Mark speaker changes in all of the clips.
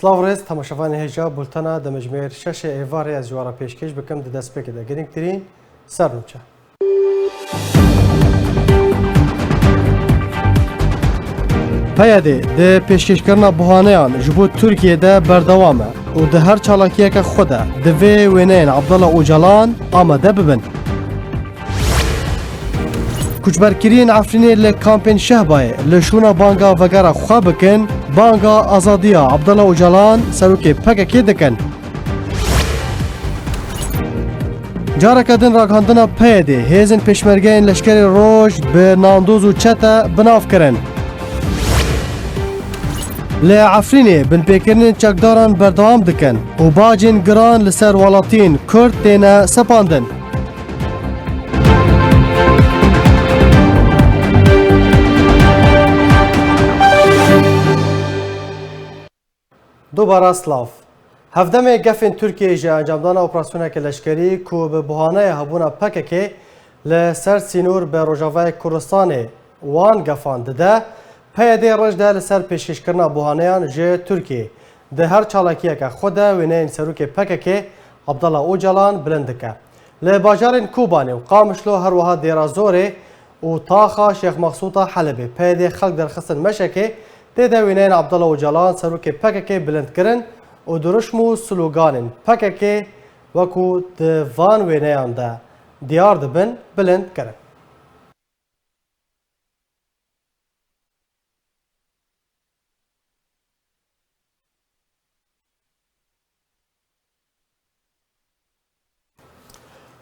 Speaker 1: سلااو ڕێز تەماشەوانی هێژا بولتەنە دەمەژمێر 6 ئێوارێ ئە جوارە پێشکەش بکەم دەستپێکدا گرنگترین سەرنوچە. پەیەدێ دە پێشکەشکردنا بوهانەیان ji bo Tirkiyeyê berdewam e û di her çalakiyeke xwe de di vê wêneyên Abdullah Öcalan amade bibin. Koçberkiriyên Efrînê li kampên Şehbayê li şûna banga vegera xwe bikin, banga azadiya Abdullah Öcalan serokê PKK dikin. Careke din ragihandina Peyedê hêzên pêşmergeyên leşkerê roj bi nandoz û çete binav kirin. Li Efrînê binpêkirinin çekdaran berdewam dikin û bacên giran li ser welatiyên Kurd têne sepandin. دوباره سلاف هفدمê gefên Tirkiyeyê ji encamdana operasyoneke leşkerî ku bi buhaneyê hebûna PKK li ser sînûr bi Rojavayê Kurdistanê wan gefan dide, Peyedê rej de li ser pêşkêşkirina buhaneyan ji Tirkiyeyê di her çalakiyeke xwe de wêneyên serokê PKK Abdullah Öcalan bilind dike. Li bajarên Kobanê û Qamişlo her wiha Dêrazorê û taxa Şêx Mexsûta Helebê Peyedê xelk derxistin meşekê têde wêneyên Abdullah Öcalan serokê PKK bilind kirin û duruşm û sloganên PKK wekû di van wêneyan de diyar dibin bilind kirin.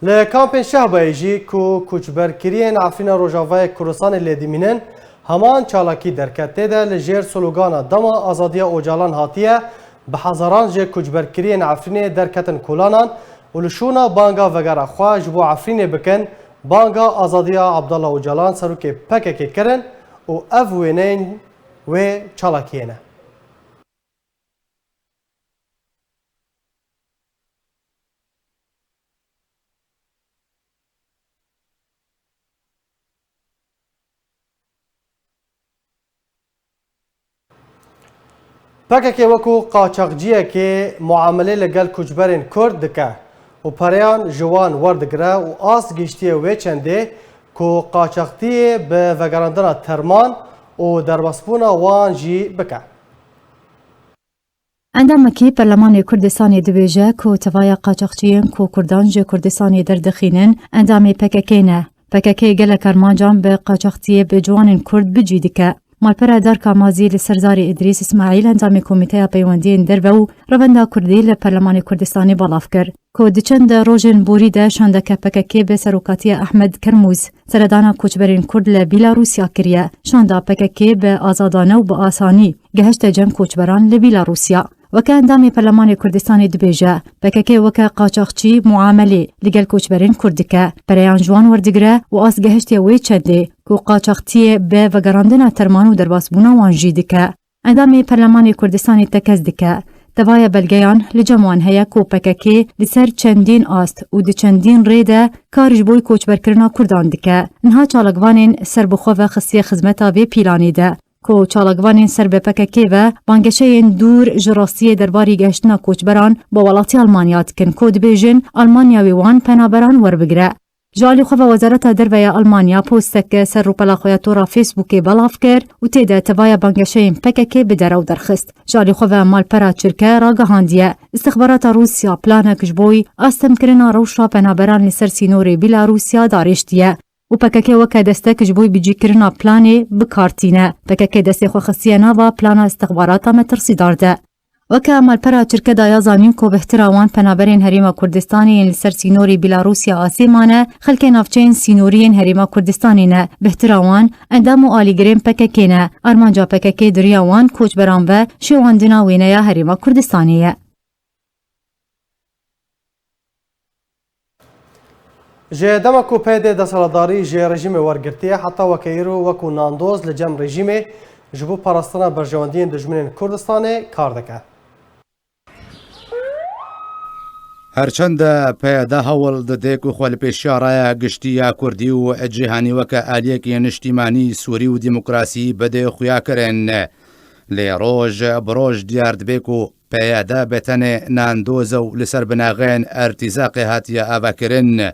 Speaker 1: Li kampên Şehbayê jî ku koçberkiriyên Efrîna Rojavayê Kurdistanê lê dimînin heman çalakî derket têde li jêr slogana dema azadiya Öcalan hatiye bi hezaran ji koçberkiriyên Efrînê derketin kolanan û li şûna banga vegera xwe ji bo Efrînê bikin, banga azadiya Abdullah Öcalan serokê PKK kirin û ev wêneyên wê çalakiyê ne. PKK wekû qaçaxciyekê muamelê li gel koçberên Kurd dike û pereyan ji wan werdigire û as giştiye wê çendê ku qaçaxtiyê bi vegerandina terman û derbasbûna wan jî bike.
Speaker 2: Endamekî Perlemanê Kurdistanê dibêje ku tevaya qaçaxçiyên ku Kurdan ji Kurdistanê derdixînin endamê PKK ne. پککی گله کرمانجان به قاچاقچی به جوان کرد بجی دکه. مالپره دارکا مازی لسرزاری ادریس اسماعیل انجام کمیته پیوندی در و رواندا کردی لپارلمان کردستانی بالاف کرد. که دچند روژن بوری ده شانده که پککی به سروکاتی احمد کرموز سردانا کوچبرین کرد لبیلاروسیا کریه. شانده پککی به آزادانه و به آسانی گهشت جمع کوچبران لبیلاروسیا. وکه اندامی پارلمان کردستانی دبیجه پککی وکه قاچاقچی معامله لگل کوچبرین کردکه پریان جوان وردگره و آس گهشتی وی چنده که قاچاقچی به وگراندن ترمان و درباسبونا وانجی دکه. اندامی پارلمان کردستانی تکز دکه. دوای بلگیان لجموان هیا کو پککی لسر چندین آست و دی چندین ریده کارج بوی کوچبر کرنا کردان دکه. انها چالگوانین سر بخواه خصی خزمتا وی پیلانی ده. کو چالگوانین سر به پککی و بانگشهین دور جراسی درباری گشتنا کوچبران با ولاتی آلمانیات کن کود بیجن آلمانیاوی وان پنابران ور بگره. جالی خواه وزارت دروی آلمانیا پوستک سر رو پلاخویاتورا فیسبوکی بلاف کرد و تیده تبای بانگشهین پککی بدره و درخست. جالی خواه مالپرا چرکه را گهاندیه. استخبارات روسیا پلانک جبوی استم کرنا روشا پنابران لسر سینوری بیلاروسیا دارشتیه. و پککی وکه دسته کجبوی بجی کرنا پلانی بکارتینه. پککی دسته خو خصیه ناوا پلانا استخباراتا مترسی دارده. وکه مالپرا چرکه دایا زانین کو بهتراوان پنابرین هریما کردستانی لسر سینوری بیلاروسیا آسیمانه خلک نافچین سینورین هریما کردستانی نه بهتراوان اندام و آلیگرین پککی نه ارمانجا پککی دریاوان کوچ بران و شواندنا وینه یا هریما کردستانیه.
Speaker 1: جه دمکو پیده دسالداری جه رژیم ورگرتیه حتی وکیرو وکو ناندوز لجم رژیم جبو پاراستنا برجواندین دجمنین کردستان کار دکه.
Speaker 3: هرچند پیدا هول ددیک و خال پیشارای گشتیا کردی و جهانی وکه آلیک نشتیمانی سوری و دموکراسی بده خویا کرن لی روز بروز دیارد بیکو پیدا بتن ناندوز و لسر بناغین ارتزاق هاتیا آوا کرن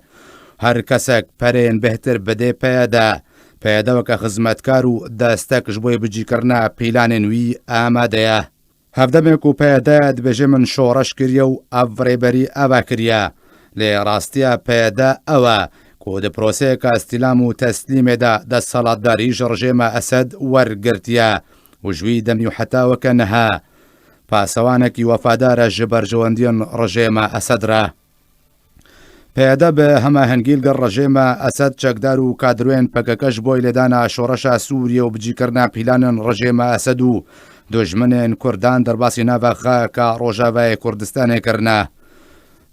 Speaker 3: هر کسک پرین بهتر بده پیدا وکه خزمتکار و دستک جبوی بجی کرنا پیلان وی آماده هفدم کو پیدا دبجه من شورش کریه و افریبری آوا کریه لی راستیا پیدا اوا کو د پروسه که استلام و تسلیم ده سالاداری رژیم اسد ورگرتیه و جوی دمی حتی وکنها پاسوانکی وفادار جبر جواندین رژیم اسد را پیدا به همه هنگیل گر رژیم اسد چکدار و کادروین پککش بوی لدانا شورش سوریه و بجی کرنا پیلان رژیم اسد و دجمن کردان در باسی نوخه که روژاوه کردستان کرنا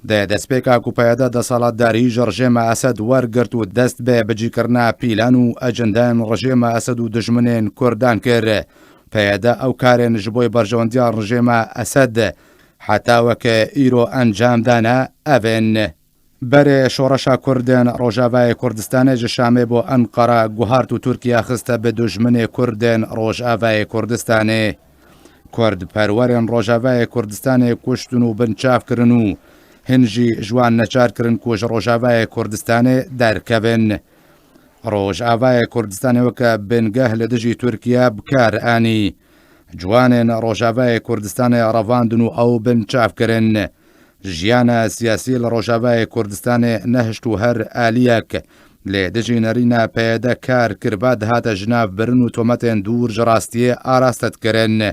Speaker 3: ده دسپیکا کو پیدا ده سالاداری رژیم اسد ورگرت و دست به بجی کرنا پیلان و اجندان رژیم اسد و دجمن کردان کر پیدا او کارن جبوی برجواندیان رژیم اسد حتی وکه ایرو انجام دانا اوین بر شورشا کردن روژاوه کردستان جشامه بو انقره گوهارت و ترکیه خسته به دجمن کردن روژاوه کردستان کرد پرورن روژاوه کردستان کشتن و بنچاف کرنو هنجی جوان نچار کرن کش روژاوه کردستان در کبن روژاوه کردستان وکه بنگه لدجی ترکیه بکار آنی جوان روژاوه کردستان رواندن او بنچاف کرن جیان سیاسی روژاوه کردستان نهشت و هر آلیک لدجی نرینا پیدا کار کرباد هات جناب برن و تومتن دور جراستیه آراستت کرن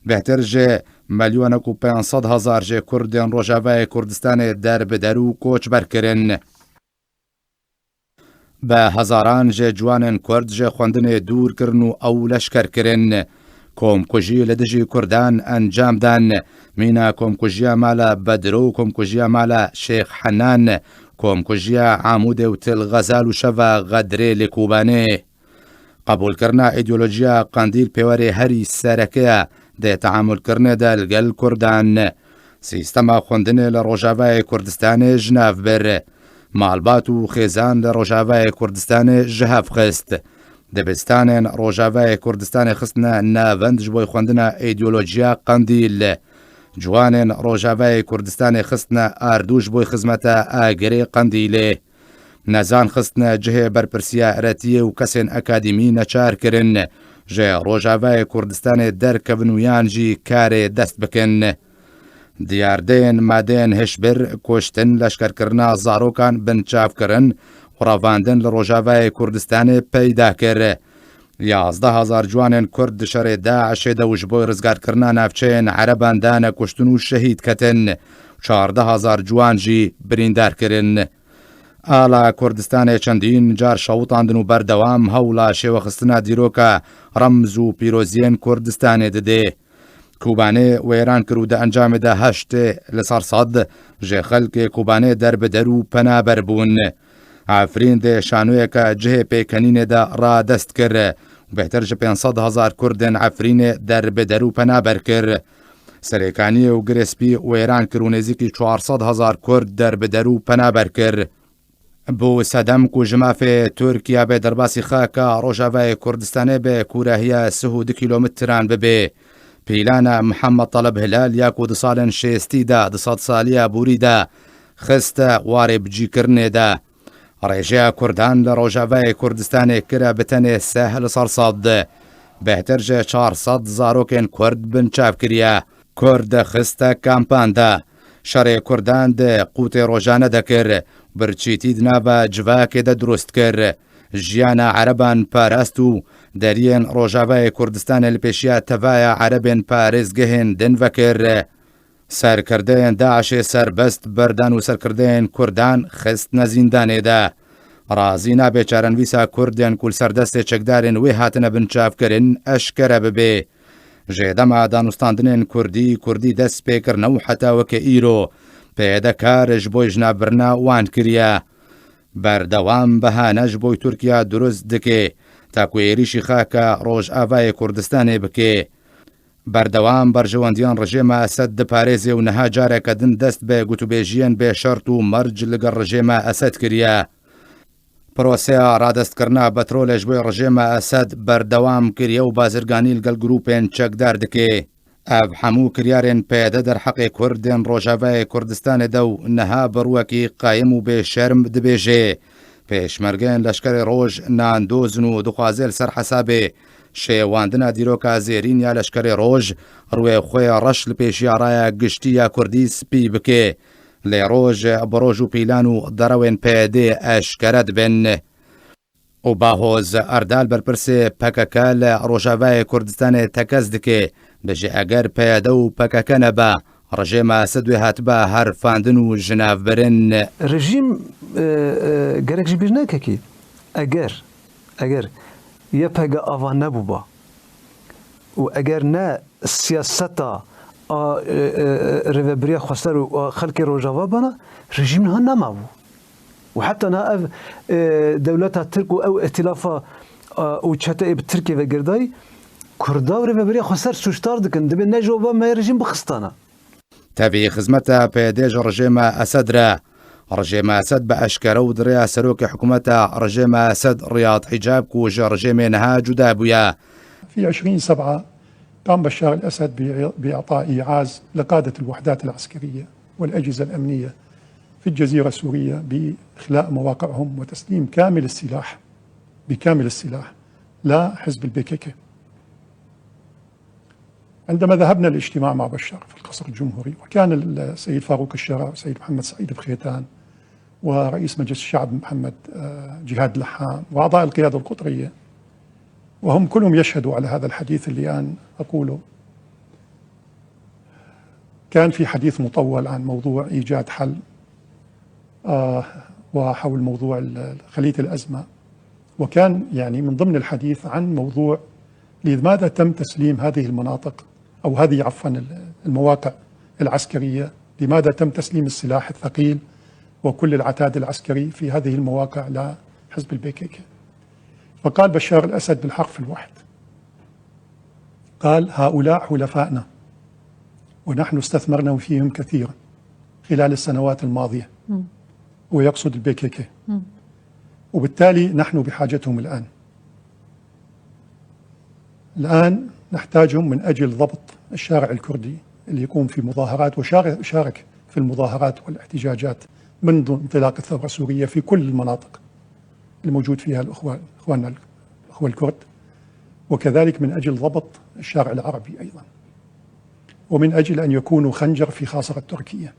Speaker 3: بهتر جه ملیون کو 500,000 جه کردین روژاوه کردستان در بدرو کوچ برکرن به هزاران جه جوانن کرد جه خوندن دور کرن و او لشکر کرن کوم کجی لدجی کردان انجام دان مینا کوم کجیا مالا بدرو کوم کجیا مالا شیخ حنان کوم کجیا عمود و تل غزال و شوا غدره لکوبانه قبول کرنا ایدئولوژیا قندیل پیوری هری سرکه ده تعامل کرنه ده لگل کردان سیستما خوندنه لروژاوه کردستان جناف بر مالبات و خیزان لروژاوه کردستان جهاف خست دبستان روژاوه کردستان خستنا ناوند جبوی خوندنا ایدئولوژیا قندیل جوان روژاوه کردستان خستنا اردوش بوی خزمتا آگری قندیله نزان خستنا جه برپرسیا رتیه و کسین اکادیمی نچار کرن جه روژاوه کردستان در کونویان جی کار دست بکن دیاردین مادین هشبر کشتن لشکر کرنا زاروکان بنچاف کرن ڕاواندن لە ڕۆژاوای کوردستانی پەیدا کرد. 11,000 جوانên کورد di şerê Daişê de û ji bo rizgarkirina navçeyên Ereban de nekuştin û şehîd ketin. 14,000 ciwan jî birîndar kirin. Ala Kurdistanê çendîn car şewitandin û berdewam hewla şêwexistina dîroka remz û pîroziyên Kurdistanê didê. Kobanê wêran kir û di encamê de heştê li ser sed ji xelkê Kobanê derbider û penaber bûn. Efrîn dê şanoyeka cihê pêkenînê de radest kir û bêhtir ji 500,000 Kurdên Efrînê derbider û penaber kir. Serêkaniyê û girêspî wêran kir û nêzîkî 400,000 Kurd derbider û penaber kir. بۆ سەدەم ku ji mafê Tirkiya bê derbasî xaka Rojavayê Kurdistanê bê kûrehiya 32 kîlometran bibê. Pîlana Mihemed Taleb Hilal ya ku di salên şêstî de di sedsaliya borî de xiste warê bicîkirinê de. Rêjeya Kurdan li Rojavayê Kurdistanê kire bi tenê seh li ser sed de. Bêhtir ji 400 zarokên Kurd bin çavkiriye. Kurd xiste kampan de. Şerê Kurdan de qûtê rojane dekir. Birçîtî di nava civakê de durust kir. Jiyana Ereban parast û deriyên Rojavayê Kurdistanê li pêşiya tevaya Erebên parêzgehên din vekir. Serkirdeyên Daişê serbest berdan û serkirdeyên Kurdan xistine zîndanê de. Razî nabe çarenivîsa Kurdên ku li ser destê çekdarên wê hatine binçavkirin eşkere bibe. Ji dema danûstandinên Kurdî dest pêkirine û heta weke îro pêdekar ji bo jinabirina wan kiriye. Berdewam behane ji bo Tirkiya durust dike ta ku êrişî xaka Rojavayê Kurdistanê bike. Berdewam berjewendiyan rejêma Esed diparêze û niha careke din dest bi gotûbêjiyên bêşert û merc li gel rejêma Esed kiriye. Proseya radestkirina petrolê ji bo rejêma Esed berdewam kiriye û bazirganî li gel grûpên çekdar dike. Ev hemû kiryarên pêde derheqê Kurdên Rojavayê Kurdistanê de û niha bir wekî qayîm û bêşerm dibêje. Pêşmergeyên leşkerê roj nandozin û dixwaze li ser hesabê şêwandina dîroka zêrîn ya leşkerê roj rûyê xwe ya reş li pêşiya raya giştî ya Kurdî spî bike. Lê roj bi roj û pîlan û derewên pêdê eşkere dibin. û Bahoz Erdal berpirsê PKK li Rojavayê Kurdistanê tekez dike. Bije eger pêde û PKK nebe rejêma Esed wê hatibe herfandin û jinavbirin.
Speaker 4: Rejîm gerek ji bîr nekekî eger YPG ava nebûba û eger ne siyaseta rêveberiya xweser û xelkê Rojava bana rejîm niha nemabû. û heta niha ev dewleta Tirk û ew îtilafa û çeteyê bi Tirkiye ve girdayî Kurda û rêveberiya xweser suçdar dikin dibe ne ji ava me rejîm bixistana.
Speaker 3: Tevî xizmeta pêdê ji rejêma Esed re. Rejêma Esed bi eşkere û di rêya serokê hikûmeta rejêma Esed Riyad Hicab ku ji rejêmê niha cuda bûye.
Speaker 5: في 20/7 قام بشار الأسد بإعطاء إيعاز لقادة الوحدات العسكرية والأجهزة الأمنية في الجزيرة السورية بإخلاء مواقعهم وتسليم بكامل السلاح لحزب البكك. عندما ذهبنا للاجتماع مع بشار في القصر الجمهوري وكان السيد فاروق الشرع والسيد محمد سعيد بخيتان ورئيس مجلس الشعب محمد جهاد لحام وأعضاء القيادة القطرية وهم كلهم يشهدوا على هذا الحديث اللي أنا أقوله. كان في حديث مطول عن موضوع إيجاد حل وحول موضوع خلية الأزمة، وكان يعني من ضمن الحديث عن موضوع لماذا تم تسليم هذه المناطق أو هذه عفوا المواقع العسكرية، لماذا تم تسليم السلاح الثقيل وكل العتاد العسكري في هذه المواقع لحزب البكك. فقال بشار الأسد بالحرف الواحد، قال هؤلاء حلفائنا ونحن استثمرنا فيهم كثيرا خلال السنوات الماضية، ويقصد البكك، وبالتالي نحن بحاجتهم الآن نحتاجهم من أجل ضبط الشارع الكردي اللي يقوم في مظاهرات وشارك في المظاهرات والاحتجاجات منذ انطلاق الثورة السورية في كل المناطق الموجود فيها إخواننا الأخوة الكرد، وكذلك من أجل ضبط الشارع العربي أيضا، ومن أجل أن يكونوا خنجر في خاصرة تركيا.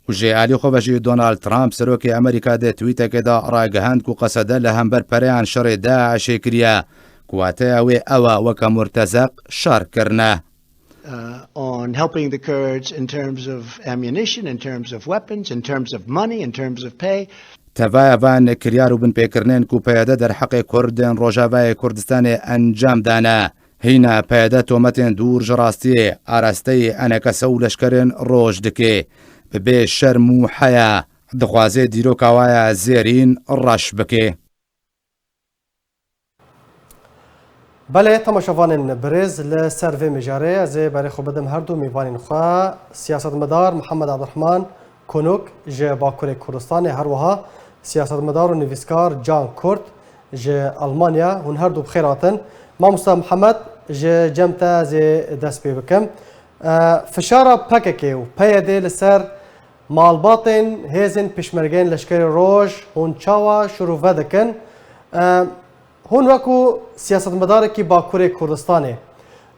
Speaker 3: و جێعالی خۆبەژی دۆناڵد ترامپ سەرۆکی ئەمریکا دە تویتەکەدا ڕاگەهاند و قەسەدە لە هەمبەر پەرەیان شەڕێ داعشێ کریە کواتەیە وێ ئەوە وەکە مرتەزەق شارکردنە.
Speaker 6: On helping the Kurds in terms of ammunition, in terms of weapons, in terms of money, in terms of pay.
Speaker 3: تەڤایەڤان کریار و بنپێکردنێن و پەیەدە دەرحەقی کوردن ڕۆژاوای کوردستانی ئەنجامدانە هینە پەیەدە تۆمەتێن دوور ژڕاستیێ ئاراستەی ئەنەکەسە و لەشکرێن ڕۆژ دکێ ببێ شەرم و حەیە دخوازێ دیرۆکاوایە زێرین ڕەش بکێ.
Speaker 1: بله تماشاوانین برز لسر وی مجاره از برای خوب بدم هر دو میوانین خواه سیاستمدار محمد عبدالرحمن کنوک جه باکور کردستان هر وها سیاستمدار و نویسکار جان کورت جه آلمانیا هون هر دو بخیراتن ما مصطفى محمد جه جمتا از دست پی بکم فشارا پککی و پیاده لسر مالباطن هزن پشمرگین لشکر روش هون چاوا شروع ودکن هون وکو سیاستمدار کی باکور کردستانه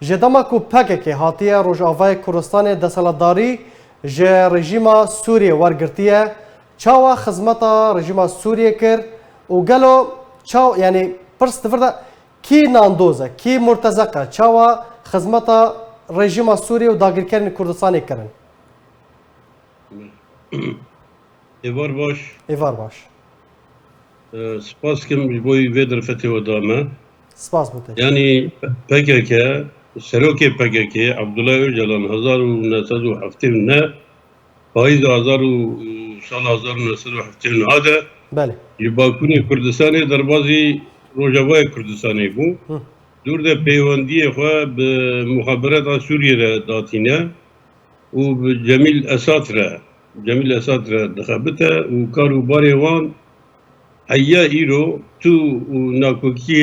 Speaker 1: جدما کو پککی هاتیه روجاوای کردستان دسالتداری جه رژیم سوریه ورگرتیه چاوا خدمتا رژیم سوریه کر و گلو چاو یعنی پرست فردا کی ناندوزه کی مرتزقه چاوا خدمتا رژیم سوریه و داگیرکرین کردستانی کرن.
Speaker 7: ایوار باش.
Speaker 1: ایوار باش.
Speaker 7: سپاس کم بوی ویدر فتح و دامه.
Speaker 1: سپاس بوده.
Speaker 7: یعنی PKK سروکی PKK عبدالله öcalan 1970 نه پاییز 1970 هاده.
Speaker 1: بله.
Speaker 7: باکونی کردستانی در بازی روجاوای کردستانی بو. دور ده پیوندی خواه به مخابرات سوریه را داتینه و جمیل اساد را دخبته و کاروباری وان حیا ایرو تو ناکوکی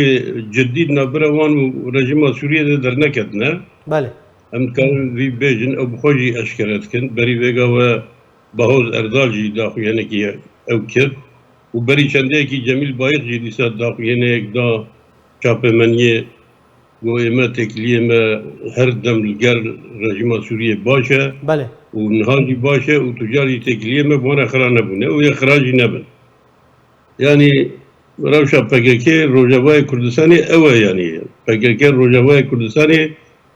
Speaker 7: جدید نبروان و رژیم سوریه در نکردنه.
Speaker 1: بله.
Speaker 7: هم کار وی بیجن او بخوجی اشکرات کن بری وگا و باهوز اردالجی داخویانه کی او کرد و بری چنده کی جمیل بایق جی دیسا داخویانه یک دا چاپمنیه و اما تکلیه ما هر دم لگر رژیم سوریه باشه.
Speaker 1: بله.
Speaker 7: و نهاجی باشه و تجاری تکلیه ما بانه خرا نبونه و اخراجی نبن. yani Ravşa PKK Rojavay Kurdistanê ew e yani PKK Rojavay Kurdistanê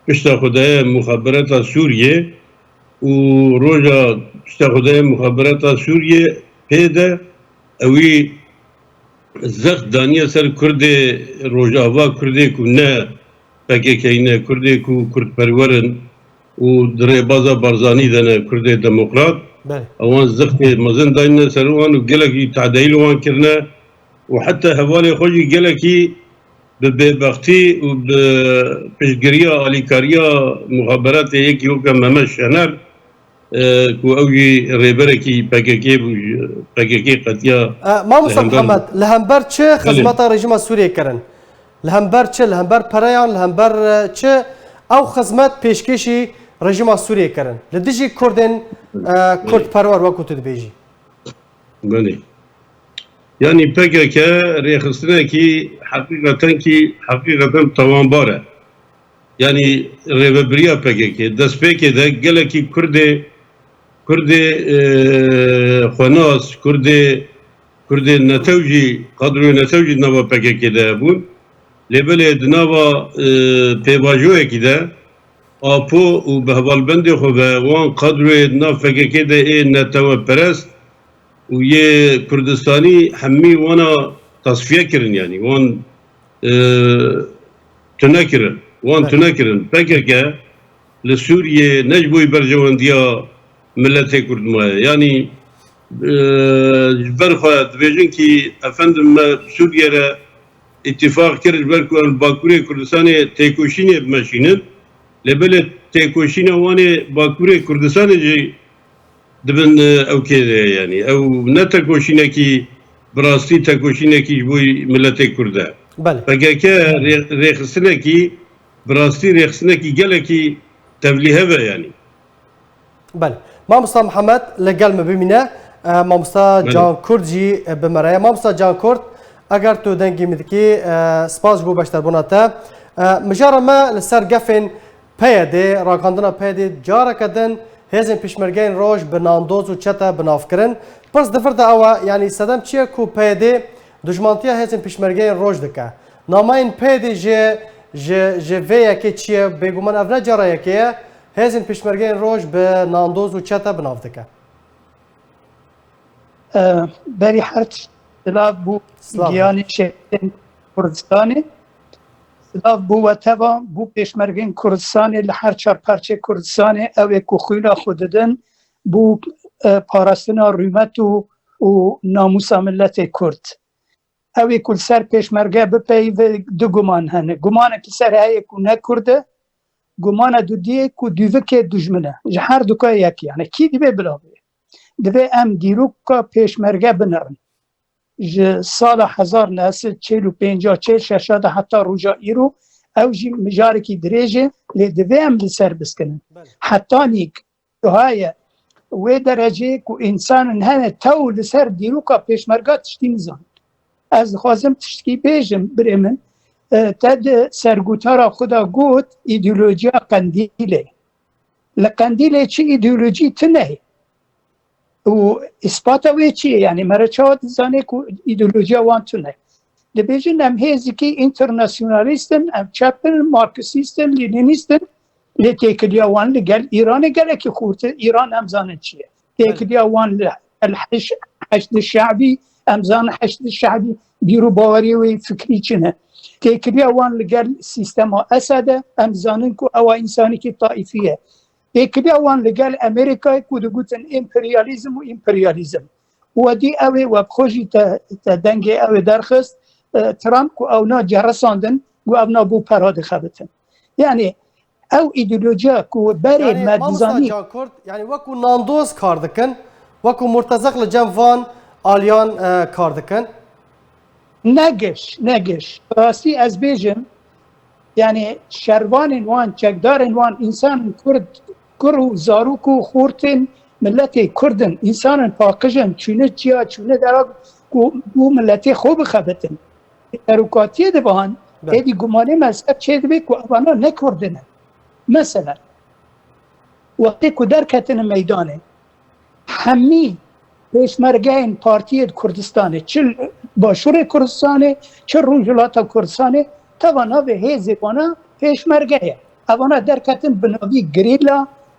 Speaker 7: pişta xwedaya muxaberata Sûriye û roja pişta xwedaya muxaberata Sûriye pê de ewî zext daniye ser Kurdê Rojava Kurdê ku ne PKK'yî ne Kurdê ku Kurdperwerin û di rêbaza Barzanî de ne Kurdê Demokrat اوان زخت مزن داینه سروان و گلکی تعدیل وان کرنه و حتی حوالی خوشی گلکی به بختی و به پشگریا آلیکاریا مخابرات یکی وکم ممش شنر کو اوی ریبرکی PKK قطیا
Speaker 1: ما مصطفى محمد لهمبر چه خدمات رژیم سوریه کرن لهمبر چه لهمبر پریان لهمبر چه او خدمات پیشکشی رژیم سوریه کرن لدیجی کردن کرد پرور وکو تو دبیجی
Speaker 7: بله yani PKK rexistine ki hakikaten tavanbare yani reveberiya PKK destpêkê de gelekî Kurdê xwenas Kurdê netewcî qadroyê netewcî nava PKK de hebûn lêbelê di nava pêvajoyekî de Apo û bi hevalbendê xwe ve wan qadroyê nav PKK de ê netewperest û yê Kurdistanî hemî wana tasfiye kirin yani wan tune kirin PKK li Sûriyê ne ji bo berjewendiya milletê Kurd maye yani ji ber xwe dibêjin ki efendim me Sûriye re îtîfaq kir ji ber ku em Bakurê Kurdistanê têkoşînê bimeşînin لبلت تيكوشينا واني باكوري كردستان جي دبن او كده يعني او نتاكوشينا كي براستي تاكوشينا كي بوي ملتي كرده
Speaker 1: بله
Speaker 7: PKK ريخسنا كي براستي ريخسنا كي جالكي تبليها يعني
Speaker 1: بله ما مصطفى محمد لقال ما بمنا ما مصطفى جان كورد جي بمرايا ما مصطفى جان كورد اگر تو دنگي مدكي سپاس جو باشتر بوناتا مجرد ما لسر قفن پیاده راکاندنا پیاده جارا کدن هێزن پیشمەرگەین ڕۆژ بە ناندۆز و چەتە بنافکردن پرس دەفردا ئەوە ینی سەدەم چییە و پێدێ دژمانتیە هێزن پیشمەرگەین ڕۆژ دکە ناماین پێدێ ژێ vêyekê çiye bêguman ev ne carayekê ye hêzên pêşmergeyên roj bi nandoz û çete binav dike.
Speaker 8: Berî her silav bû giyanê şehên Kurdistanê silav bû weteva bû pêşmergên Kurdistanê li her çar perçê Kurdistanê ew ê ku xwîna xwe didin bû parastina rûmet û namusa milletê Kurd. Ew ê ku li ser pêşmerge bipeyve du guman hene. Gumanek li ser heye ku ne Kurd e, gumana dudiyê ku dûvikê dijmin e. Ji her duka yek yani. Kî dibe bilavê? Dibe em dîroka pêşmerge binirin. Ji sala 1945 çêl şeşa de heta roja îro ew jî mijarekî dirêj e lê divê em li ser biskinin. Heta nîk haye wê derecê ku însanên hene tew li ser dîroka pêşmerga tiştî nizan. Ez dixwazim tiştekî bêjim birê min te di sergotara xwe de got îdeolojiya Qendîlê. Li Qendîlê çi îdeolojî tune û îspata wê çi ye yani me re çawa dizanê ku îdeolojiya wan tune. Dibêjin em hêzekî internasyonalîstin, em çepin, marksîstin, lênînîstin lê têkiliya wan li gel Îranê gelekî xurtir. Îran em zanin çi ye. Têkiliya wan li heşd-i şeعبî em zanin heşd-i şeعبî bîrûbawerî wê fikrî çi ne. Têkiliya wan li gel sîstema Esedê em zanin ku ew însanekî taîfî ye. Têkiliya wan li gel Amerîkayê ku digotin împeryalîzm û împeryalîzm. Wedî ew ê webxwe jî te dengê ew ê derxist Trump ku ew na ceresandin û ew na bû pera dixebitin. Yani ew îdeolojiya ku berê me dizanî
Speaker 1: yani wekû nandoz kar dikin wekû murtezek li cem van aliyan kar dikin.
Speaker 8: Negiş. Rastî ez bêjim yani şervanên wan, çekdarên wan însanên Kurd kur û zarok û xortên milletê Kurdin, însanên paqijin, çûne çiya, çûne dera ku bû milletê xwe bixebitin. Terokatiyê diban êdî gumanê me ser çê dibe ku evana ne Kurdin e. Mesela wextê ku derketin meydanê hemî pêşmergeyên Partiyê Kurdistanê çi Başûrê Kurdistanê çi Rojhilata Kurdistanê teva navê hêzê wana pêşmerge ye. Evana derketin bi navî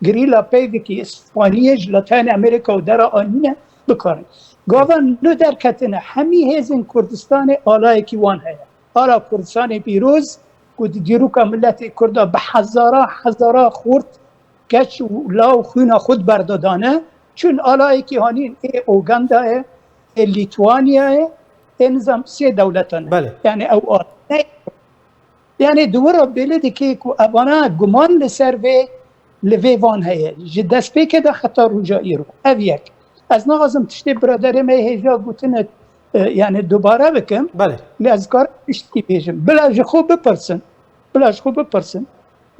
Speaker 8: gerîla peyvekî İspaniyê ji Latîn Amerîka û dera anîne bikarin. Gavan nu derketine hemî hêzên Kurdistanê alayekî wan heye. Ala Kurdistanê pîroz ku di dîroka milletê Kurda bi hezara xort keç û law xwîna xwe berdadane çün alayekî hanîn ê Ugandayê, ê Lîtwanyayê, ê nizam sê dewletan e. Yani ew yani di wira bêlê dike ku evana guman li ser vê li vê van heye. Ji destpêkê de heta roja îro. Ev yek. Ez naxwazim tiştê biraderê me hêja gotine yani dubare bikim. Lê ez karim tiştekî bêjim. Bila ji xwe bipirsin.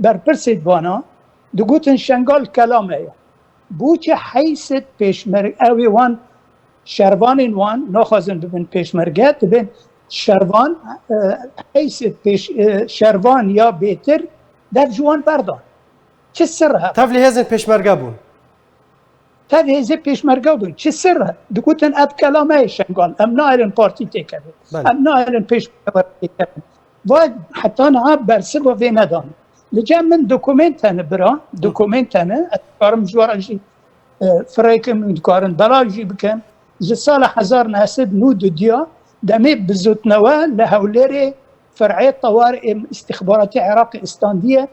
Speaker 8: Berpirsê dibana digotin şengal kelam heye. Bû çi heyset pêşmerge ew ê wan şervanên wan naxwazin bibin pêşmerge dibin şervan heyset şervan ya bêtir dev ji wan berdan. Çi sir he?
Speaker 1: Tev li hêzên pêşmerge bûn.
Speaker 8: Tev hêzê pêşmerge bûn. Çi sir he? Digotin ev kelameyê şengal. Em naêrin partî têkevin. Em naêrin pêşmerge têkevin. Vay heta niha bersiva vê nedan. Li cem min dokumênt hene bira. Dokumênt hene. Ez dikarim ji wara jî firêkim dikarin bela jî bikim. Ji sala 1992 demê bizotnewe li Hewlêrê Fireyê Tawarê İstixbaratî Iraqê istandiye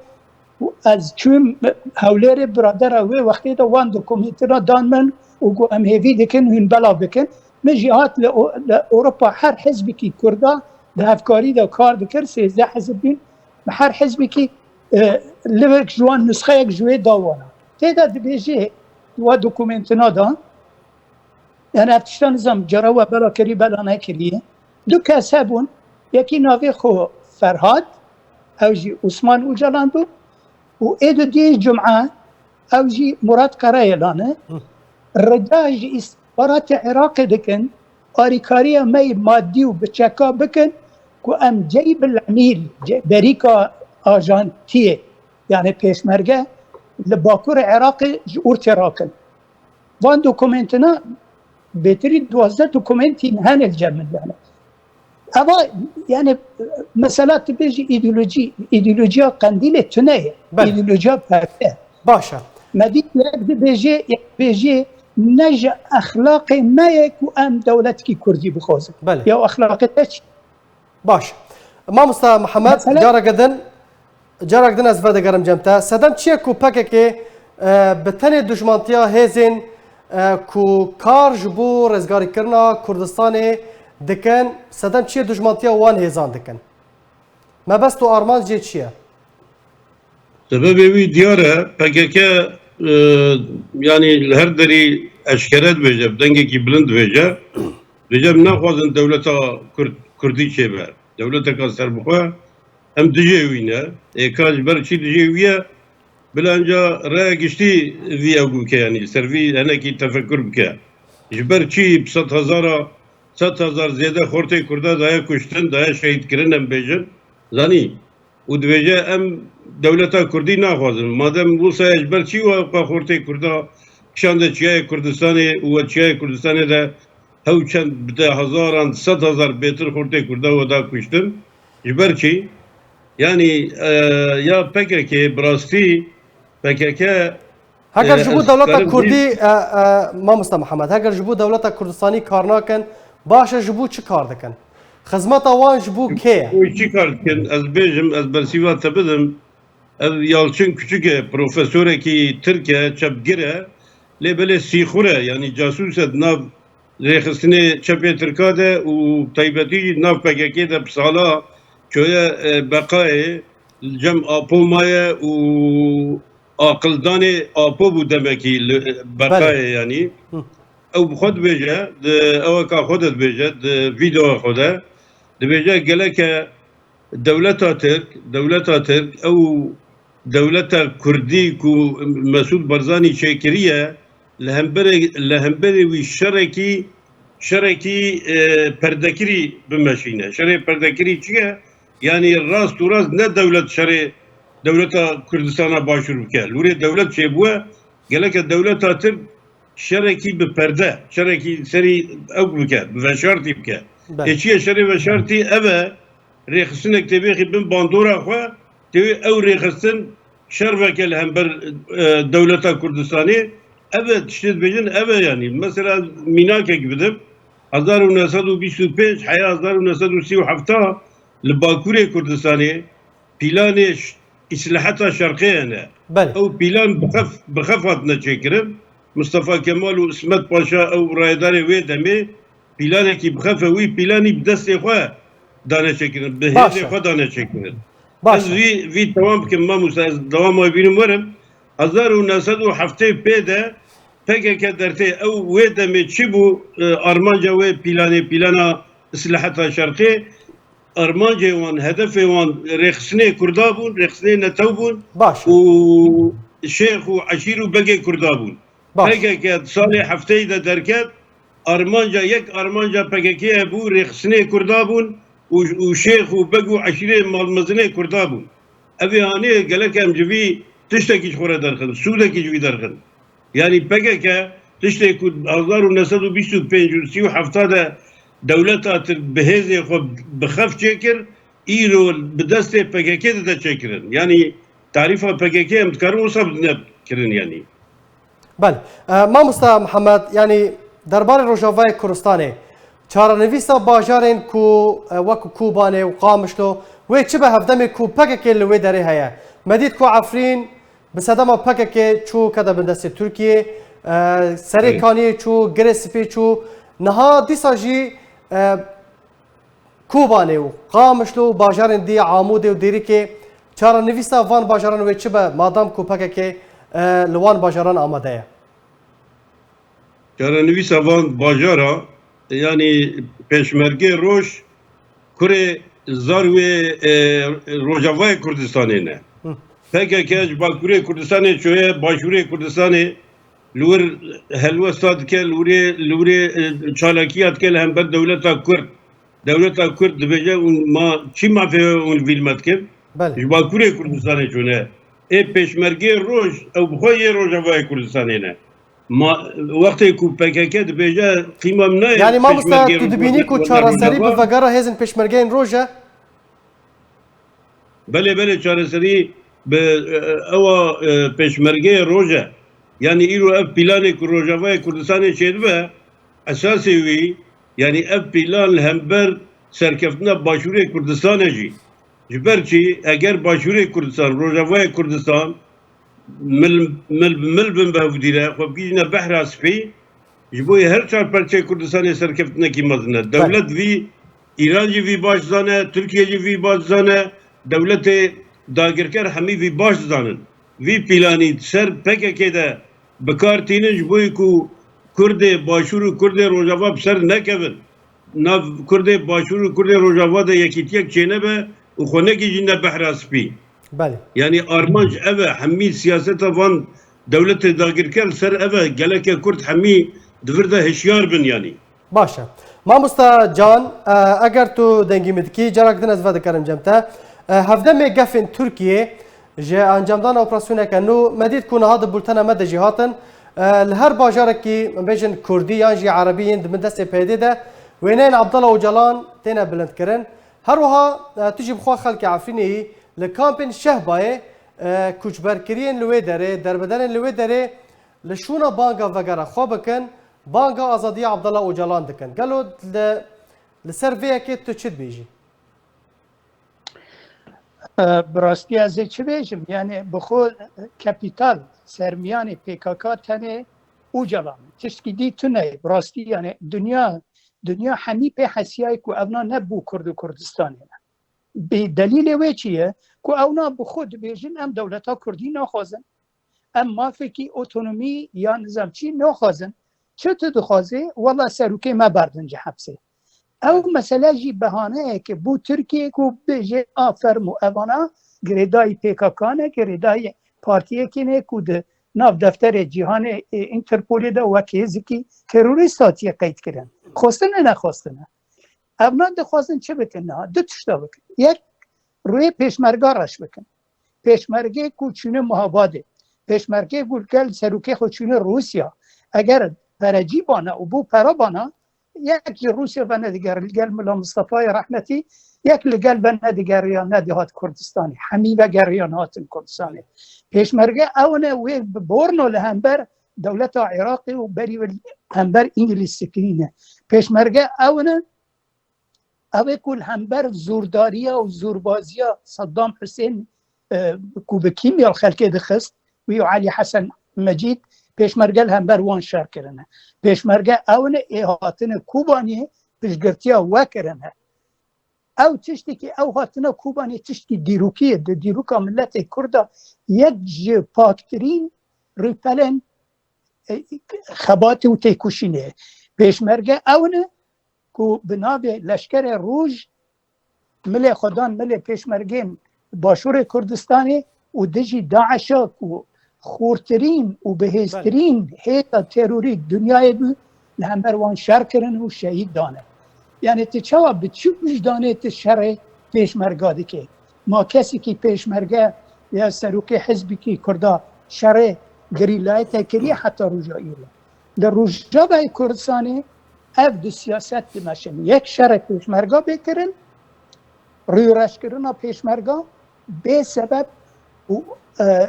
Speaker 8: ez çûm Hewlêrê biradera wê wextê de wan dokumêntira dan min û got em hêvî dikin hûn bela bikin. Min jî hat li Ewropa her hizbekî Kurda di hevkarî de kar dikir 13 hizb bûn her hizbekî livek ji wan nusxeyek ji wê da wana. Têda dibêje wa dokumêntina dan yani ev tişta nizam cara we bela kirî bela nekiriye. Du kes hebûn yekî navê xwe Ferhad ew jî Osman Öcalan bû û ê di diyê Cum'a ew jî Murat Karayêlan e. Rida ji îstixbaratê Iraqê dikin alîkariya me maddî û biçeka bikin ku em ceybil emîl berîka ajantiyê yani pêşmerge لباكور عراقي جورتي راكن وان دوكومنتنا بتري 12 دوكومنتي هان الجمل يعني هذا يعني مسألة بيجي ايديولوجيا قنديل التناية ايديولوجيا بارتاه
Speaker 1: باشا
Speaker 8: مديك بيجي نج اخلاقي ما يكو ام دولتك كردي بخوزك يا اخلاقي تاش
Speaker 1: باش مامستا محمد جارا قدن از فدا گرم جمتا سدم چیه کو پکه بتنی دشمنتیا هزین کو کار جبو رزگاری کرنا کردستان دکن سدم چیه دشمنتیا وان هزان دکن ما بس تو آرمان جی چیه
Speaker 7: سبب وی دیاره PKK yani her deri eşkeret verecek, denge ki bilind verecek. Recep ne fazla devlete Kürdi çeber, devlete kasar bu kadar. Hem dijevine, kaç berçi dijeviye, bilanca raya geçti viye gülke yani, servi heneki tefekkür bke. Berçi 100,000 ziyade hortay Kürda daya kuştun, daya şehit kirin hem bejin. Zani, u dveje hem devleta Kürdi ne fazla. Madem bulsa berçi ve hortay Kürda kişande çiye Kürdistan'ı ve çiye Kürdistan'ı da hevçen bide 100,000 betir hortay Kürda ve da kuştun. Berçi yani ya PKK براستی PKK
Speaker 1: هگر جبو دولت کردی مامستا محمد هگر جبو دولت کردستانی کار نکن باشه جبو چی کار دکن خدمت وان جبو که
Speaker 7: چی کار دکن از بیجم از برسیوات بدم Yalçın küçük profesör ki Türkiye çapgire lebele sihura yani casus nav rehsine çapye Türkiye'de u taybeti nav PKK'de psala köye bakayı cem apolmaya u akıldani apo bu demek ki bakayı yani o خود beje o ka خود beje video khoda beje geleke devleta Türk o devleta Kürdi ku Mesud Barzani çekiriye lehemberi ve şereki perdekiri bimeşine şerek perdekiri çiye yani rast ne devleta Kürdistan'a başvururken lure devlet şey bu geleke devleta Türk şereki bir perde şereki seri evbuke ve şartı bke eçiye şeri ve şartı eve rehsin ektebi bin bandora xwe tevi ev rehsin şervekel hember devleta Kürdistan'ı evet işte bejin eve yani mesela Minake gibidir 1925 haya 1937 لباكوري كردستاني بلان إصلاحات شرقية أو بلان بخفت نتشكرم مصطفى كمال واسمت باشا أو رايداري ويدمي بلان كي بخفة وي بلاني بدست إخوة دانا شكرم بهذا إخوة دانا شكرم بس في توام كما مساعد دوام ويبينم ورم 1907 بيدا PKK dertê ew wê demê çi bû armanca wê plana islahat şerqê armanca wan hedefê wan rêxistinê Kurda bûn rêxistinê netew bûn û şêx û eşîr û begê Kurda bûn PKK salê hefteyê de derket armanca PKK'ye bû rêxistinê Kurda bûn û şêx û beg û eşîrê malmezinê Kurda bûn evê hanê gelek em ji vî tiştekî ji xwe re derxin sûdekî ji wî derxin yani PKK tiştekî ku 1925 û 37 de devleta Türk bihêzê xwe bixef çêkir îro bi destê PKK de çêkirin yani tarifa PKK em dikarin wisa kirin yani
Speaker 1: bel mamosta Mihemed yani derbarê Rojavayê Kurdistanê çarenivîsa bajarên ku wekû Kobanê û Qamişlo wê çi be hevdemê ku PKK li wê derê heye me dît ku Efrîn bi sedema PKK çû kede bi destê Tirkiye serê Kaniyê çû girê spê çû niha dîsa jî Kobanê û Qamişlo û bajarên dî Amûdê û Dêrikê çarenivîsa van bajaran wê çi be madam ku PKK li wan bajaran amade ye
Speaker 7: çarenivîsa van bajara yani peşmerge roj kurê zar wê Rojavayê Kurdistanê ne PKK ji Bakurê Kurdistanê çûye başûrê Kurdistanê li wir helwesta dike li wirê çalakiya dike li hember devleta Kurd dibêje û çi mafê hûn vîlme dikin ji Bakurê Kurdistanê çûne ای پشمرگی روش او بخوای روجاوای کردستانی نه ما وقتی کو PKK دبیجه قیمم نه
Speaker 1: یعنی مامۆستا تو دبینی و چارەسەری بە ڤەگەڕە هێزن پێشمەرگەیان ڕۆژە؟
Speaker 7: بله چارەسەری به ئەوە پێشمەرگەی ڕۆژە یعنی ئیرۆ ئەف پیلانی کو ڕۆژاوای کوردستانی چێت بە ئەساسی وی یعنی ئەف پیلان هەمبەر سەرکەفتنە باشووری کوردستانێژی ji ber çî eger başûrê Kurdistan Rojavayê Kurdistan mil bin bevdîre xwe bigîjîne behra spî ji bo her çar perçê Kurdistanê serkeftinekî mezin e. Dewlet vî İran jî vî baş zane, Tirkiye jî vî baş zane, dewletê dagirker hemî vî baş zanin. Vî pîlanî ser PKK de bikar tînin ji bo ku Kurdê başûr û Kurdê Rojava bi ser nekevin. Nav Kurdê başûr û Kurdê Rojava de yekîtiyek çênebe û xwe nekîjîne behra spî. Yani armanc eve hemî siyaseta van dewletê dagirker ser eve geleke Kurd hemî divir de hişyar bin yani.
Speaker 1: باشه مامۆستا جان ئەگەر تو دەنگی مدکی جارێک دن ez vê dikarim cem te hevdemê gefên Tirkiyê ji encamdana operasyoneke nû me dît ku niha di bultena me de jî hatin li her bajarekî bêjin Kurdî yan jî Erebî di min destê pêdê de wêneyên Abdullah Öcalan têne bilindkirin her wiha tu jî bixwe xelkê Efrînê li kampên Şehbayê koçberkiriyên li wê derê derbedenên li wê derê li şûna banga vegera xwe bikin banga azadiya Abdullah Öcalan dikin. Gelo li ser vêyekê tu çi dibêjî?
Speaker 8: Bi rastî ez ê çi bêjim yani bi xwe kapital sermiyanê PKK tenê Öcalan tiştî dî tune bi rastî yani dünya hemî pê hesiyayê ku evna nebû Kurd û Kurdistanê ne. Bê delîlê wê çi ye ku evna bi xwe dibêjin em dewleta Kurdî naxwazin em mafekî otonomî ya nizamçî naxwazin çi tu dixwazê wela serokê me berdin ji hepsê. Ew mesele jî behaneyeke bû Tirkiye ku bêje a ferm û evana girêdayî PKK ne girêdayî partiyekê ne ku di nav defterê cîhanê Interpolê de wek hêzikî terorîst hatiye qeyd kirin. Xwestine nexwestine. Evna dixwazin çi bikin niha du tişta bikin. Yek rûyê pêşmerga reş bikin. Pêşmergê ku çûne Muhabadê pêşmergê ku gel serokê xwe çûne Rûsya eger perecî bana û bû pera bana yek ji Rûsya ve nediger li gel Mila Mustafayê rehmetî yek li gel ve nedigeriyan nedihat Kurdistanê hemî vegeriyan hatin Kurdistanê. Pêşmerge ew ne wê bi borno li hember dewleta Iraqê û berî hember İngiliz sikirîne. Pêşmerge ew ne ew ê ku li hember zordariya û zorbaziya Saddam Hüseyin ku bi kîmyal xelkê dixist wî Ali Hesen Mecîd pêşmerge li hember wan şer kirine. Pêşmerge ew ne ê hatine Kubaniyê piştgirtiya we kirine. Ew tiştekî ew hatine Kubaniyê tiştekî dîrokî ye di dîroka milletê Kurd a yek ji paktirîn rûpelên xebatê û têkoşînê ye. Pêşmerge ew ne ku bi navê leşkerê Rûj milê xwedan milê pêşmergên Başûrê Kurdistanê û dijî Daişa ku xortirîn û bihêztirîn hêta terorî dünyayê bû li hember wan şer kirin û şehîd dane. Yani tu çawa bi çi wijdanê tu şerê pêşmerga dike? Ma kesekî pêşmerge ya serokê hizbekî Kurda şerê girîlayete kiriye heta Rûja îro. Li Rojavayê Kurdistanê ev di siyaset dimeşin. Yek şerê pêşmerga bêkirin, rûreşkirina pêşmerga bê sebeb û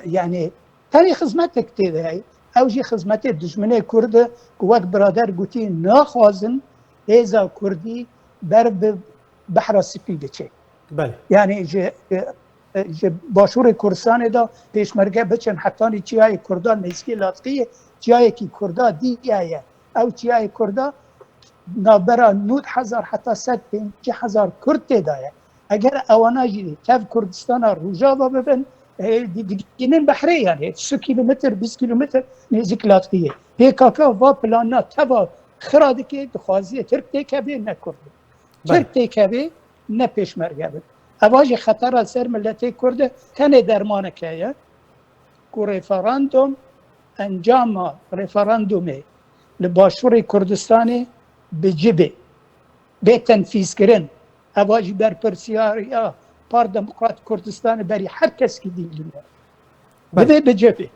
Speaker 8: yani tenê xizmetek tê de heye. Ew jî xizmetê dijminê Kurd e ku wek birader gotî naxwazin hêza Kurdî ber bi behra spî diçe. Yani ji Başûrê Kurdistanê de pêşmerge biçin hetanî çiyayê Kurda nêzîkî Latqiyê çiyayekî Kurda dîya ye. Ew çiyayê Kurda navbera 9,000 heta 150,000 Kurd tê de ye. Eger ewana jî tev Kurdistana Rojava bibin diginin behrê yani 100 kilometr 20 kilometr nêzik Latqiyê. PKK va plana teva xira dike dixwaziye Tirk têkevê ne Kurd. Tirk têkevê ne pêşmerge bin. Eva jî xetera ser milletê Kurd e tenê dermaneke ye ku referandum encama referandumê li Başûrê Kurdistanê bi cibê bê tenfîzkirin eva jî berpirsiyariya Par Demokrat Kurdistanê berî her keskî dîlîne. دبي بجبه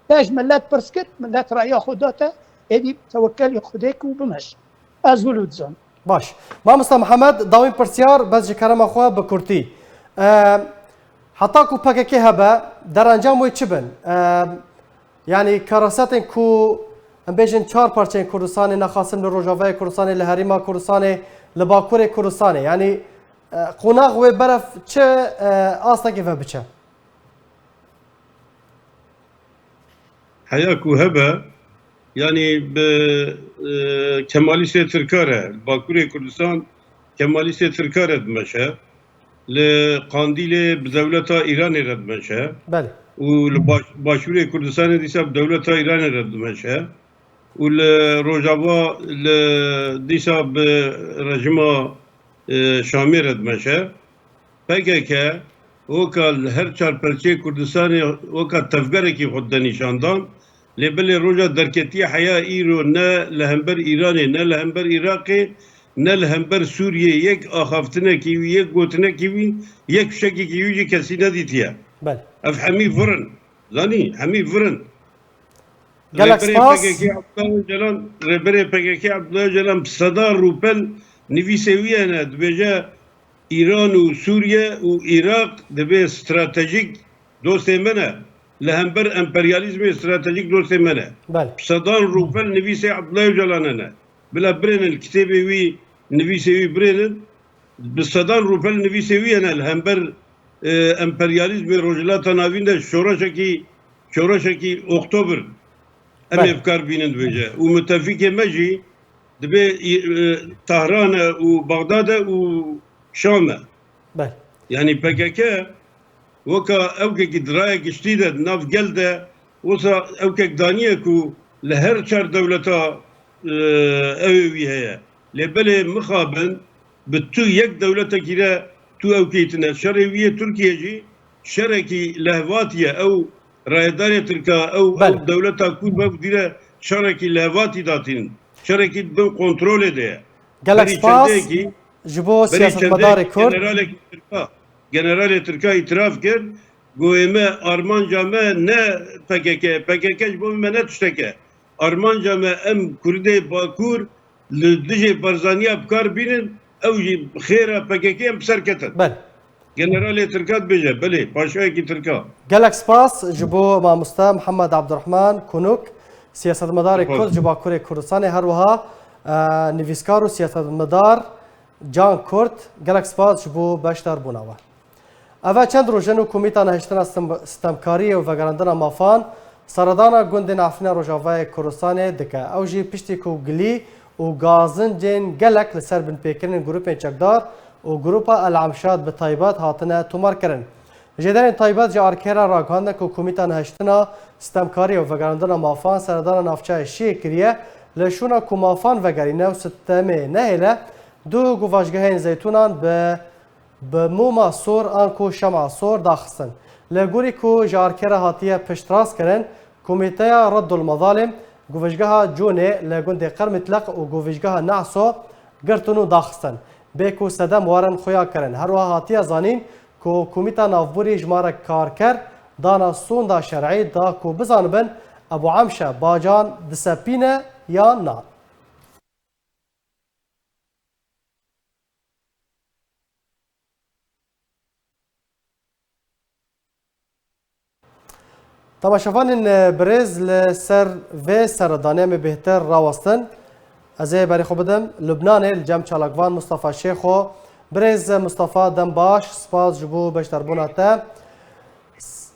Speaker 8: تاج ملات برسكت ملات رأي خداته ادي توكل خديك وبمش ازولود زون
Speaker 1: باش مامستا محمد داوين برسيار بس جكرم اخوا بكورتي حتى كو باكيكي هبا در انجام وي چبن يعني كراساتن كو ام بيجن 4 پارچين كردستان نخاسم لروجاوي كردستان لهريما كردستان لباكور كردستان يعني قوناغ و برف چه آستا كيفا بچه
Speaker 7: حياكو هبه يعني كماليست تركاره باكوري كردستان كماليست تركاره دمشق لقانديل بدولة إيران رد دمشق
Speaker 1: بله
Speaker 7: والباشوري كردستان ديسا بدولة إيران رد دمشق والروجافا ديسا برجمة شامي رد دمشق PKK وكا هر چار پرچه كردستان وكا تفگرکی خود نشاندان لبل روجا درکتی حیا ایرو نه لهمبر ایرانی نه لهمبر عراقی نه لهمبر سوریه یک آخافتنه کیوی یک گوتنه کیوی یک شکی کیوی کسی ندیتیه
Speaker 1: بله
Speaker 7: اف حمی فرن زانی حمی فرن
Speaker 1: قالك سباس
Speaker 7: ربري PKK عبدالله جلال بصدا روبل نفيسوية دبجا إيران وسوريا وعراق دبي استراتيجيك دوست منه لهمبر امبرياليزم استراتيجيك دوست منه
Speaker 1: بله
Speaker 7: بصدا روبل نفيسي عبدالله جلالنا بلا برين الكتابي وي نفيسي برين بصدا روبل نفيسي أنا لهمبر امبرياليزم رجلات نافين ده شورشكي أكتوبر ام افكار بينن بيجا ومتفق مجي دبي طهران وبغداد وشام
Speaker 1: بله
Speaker 7: يعني PKK وكا اوكك درايه جديده ناف جلده وصا اوكك دانيكو لهر شر دولتا اوي هي لبل مخابن بتو يك دولتا كده تو اوكيتنا شرعيه تركيا جي شركي لهواتيا او رايداري تركا او دولتا كود بوديره شركي لهواتي داتين شركي دو كنترول ده
Speaker 1: قالك سباس جبو سياسة مداري كرد
Speaker 7: جنرال تركا اعتراف کرد گویمه آرمان جامعه نه PKK جبو منه تشتکه آرمان جامعه ام کرده باکور لدجه برزانیا بکار بینن او خیره PKK ام سرکتن
Speaker 1: بله
Speaker 7: جنرال تركات بيجا بلي باشاكي تركا
Speaker 1: قالك سباس جبو مع مستا محمد عبد الرحمن كونوك سياسة مدار كرد جبا كوري كردستان هروها نفيسكارو سياسة مدار جان كورد قالك سباس جبو باشتر بوناوا اوا چند روزنو کومیتا نهشتن ستمکاری و وگراندنا مافان سردانا گوند نافنا روجاوای کردستان دکه او جی پشتی کو گلی و گازن جن گلک لسر بن پیکرین گروپ چکدار و گروپ العمشاد به طایبات هاتنه تومار کرن جدن طایبات جا ارکرا راگهانده که کومیتا نهشتنا ستمکاری و وگراندنا مافان سردانا نافچه شی کریه لشونا کو مافان وگرینه و ستمه نهیله دو گواجگهین زیتونان به موما سور آنکو شمع سور داخستن لگوری کو جارکره هاتیه پشتراس کرن کمیته رد المظالم گوشگاه جونه لگوند قرمتلق و گوشگاه نعسو گرتونو داخستن بیکو صدم وارن خویا کرن هر هاتیه زانین کو کمیته نافبوری جماره کارکر دانا سون دا شرعی دا کو بزانبن ابو عمشه باجان دسپینه یا نه تماشاوان برز لسر و سردانه می بهتر راوستن از برای خوب بدم لبنان الجم چالاکوان مصطفی شیخو برز مصطفی دم باش سپاس جبو بشتر بوناته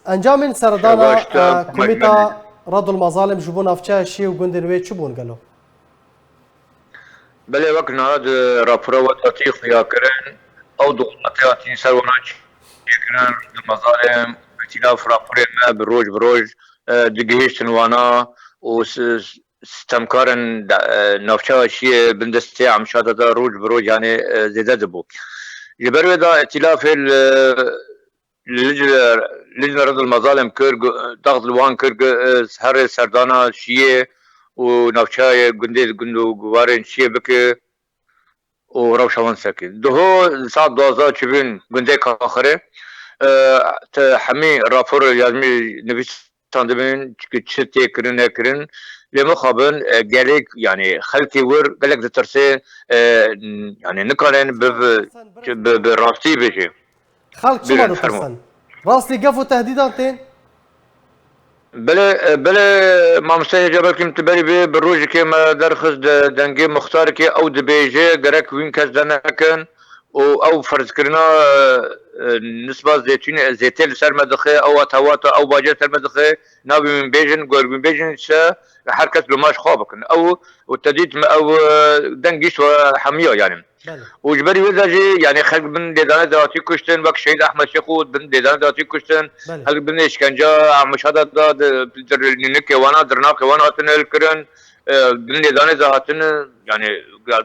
Speaker 1: انجام سردانه کمیتا رد المظالم جبو نافچه شی و گندنوی چی بون گلو
Speaker 9: بله وقت نهاد راپورا و تطیق یا کرن او دولتیاتی سروناچ کرن المظالم اختلاف راپور ما بروج دقیقشتن وانا و استمکارن نافچه شیء بندستی عمشات دا روج يعني زیاده دبو جبرو دا ائتلاف لجنة رد المظالم كرج ضغط الوان كرج هر سردانا شيء ونافچه گندو گوارن شیء بك و روشوان سكن دهو ساعت 12 چبين گنده آخره حمي رافور يازمي نفس تندمن كتشتي كرن كرن لما خابن قالك يعني خلكي ور قالك ترسي يعني نقرن براستي بيجي
Speaker 1: خلق شو ما دترسن راسلي قفوا تهديداتين
Speaker 9: بلا ما مستحيل جبل كم تبري بي بالروج كما درخص دنجي مختار كي او دبيجي قرك وين كاس دنكن او فرض كرنا نسبة زيتين سر مدخي او اتواتا او باجر سر مدخي نابي من بيجن قول من بيجن شا حركة لماش خوابكن او والتديد او دنجيش وحمية يعني وجبري وزاجي يعني خلق بن ديدانه داتي كشتن وك شهيد احمد شيخود بن ديدانه داتي كشتن خلق بن اشكنجا مشهد داد نك وانا درناك وانا تنل كرن بن ديدانه ذاتن يعني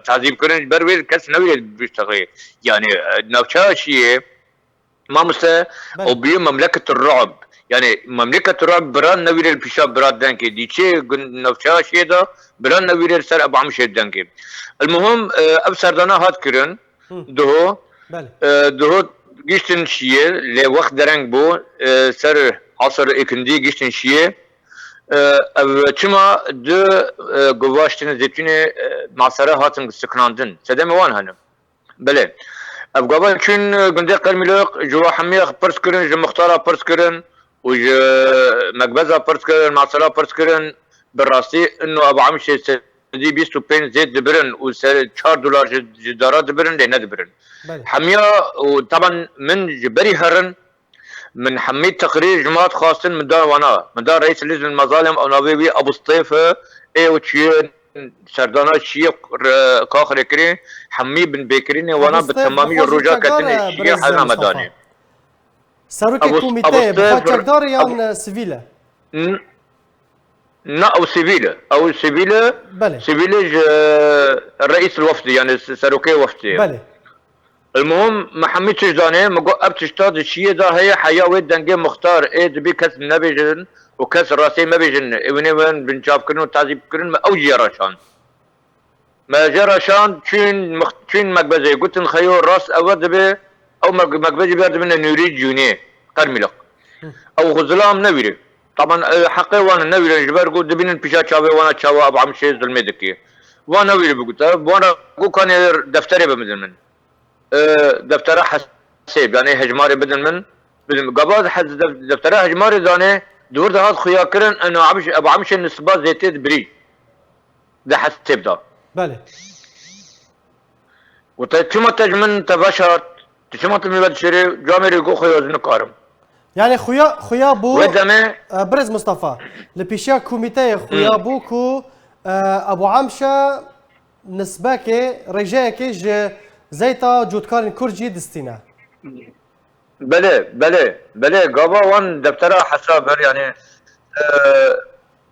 Speaker 9: تعذيب كرن بروي كاس نوي بيشتغل يعني نوشا شيء ما مسا او بي مملكه الرعب يعني مملكه الرعب بران نوير البشاب براد دانكي ديشي نوشا شيء ده بران نوير سر ابو عمشي دانكي المهم ابسردنا هات كرن دهو دهو جيشتن شيء لوقت درنگ بو سر عصر اكندي جيشتن شيء چما دو گواشتن زيتونه معصره هاتن سكناندن سدم وان هنم بله اب گوان چون گنده قرملوق جوا حميق پرس كرن جو مختارا پرس كرن و جو مقبزا پرس كرن معصره پرس كرن بالراستي انه ابو عمشي دي 25 زيت دبرن و $4 جدارا دبرن لنا دبرن حمية وطبعا من جبري هرن من حميد تقرير جماعات خاصة من دار وانا من دار رئيس لجنة المظالم او نابيبي ابو سطيفة اي وشي سردانا شي كاخر كري حمي بن بكرين وانا بالتمامية الرجاء كتن شي حالنا مداني
Speaker 1: ساروكي كوميتي بخاطر دار يان سيفيلا
Speaker 9: لا او سيفيلا
Speaker 1: بله
Speaker 9: سيفيلا الرئيس الوفدي يعني ساروكي وفدي
Speaker 1: بله
Speaker 9: المهم محمد تجداني مقو اب تشتاد الشيء ده هي حياة ود دنجي مختار ايه دبي كاس نبيجن وكاس راسي ما بيجن وين بنجاب كرن تعذيب كرن او جراشان ما جراشان شين مقبزي قلت نخيو راس او دبي او مقبزي بيرد من نوري جوني قرملق او غزلام نويري طبعا حقي وانا نويري جبر قلت دبين بيشا شاوي وانا شاوي ابو عمشي ظلمي دكي وانا نويري بقولت وانا قو كان دفتري بمدن من دفتره حسيب يعني هجماري بدل قبل دفتره هجماري داني دور ده هاد خيا كرن انه ابو عمش النسبه زيتيد بري ده حسيب ده
Speaker 1: بله
Speaker 9: وتشمت تجمن تباشرت تشمت من بعد شري جامري جو خيا زنقارم
Speaker 1: يعني خويا بو
Speaker 9: ودمه
Speaker 1: برز مصطفى لبيشا كوميتي خويا بوكو ابو عمشه نسبه رجاك زيتا جودكارن كورجي دستينا بله قابا وان دفترها حساب يعني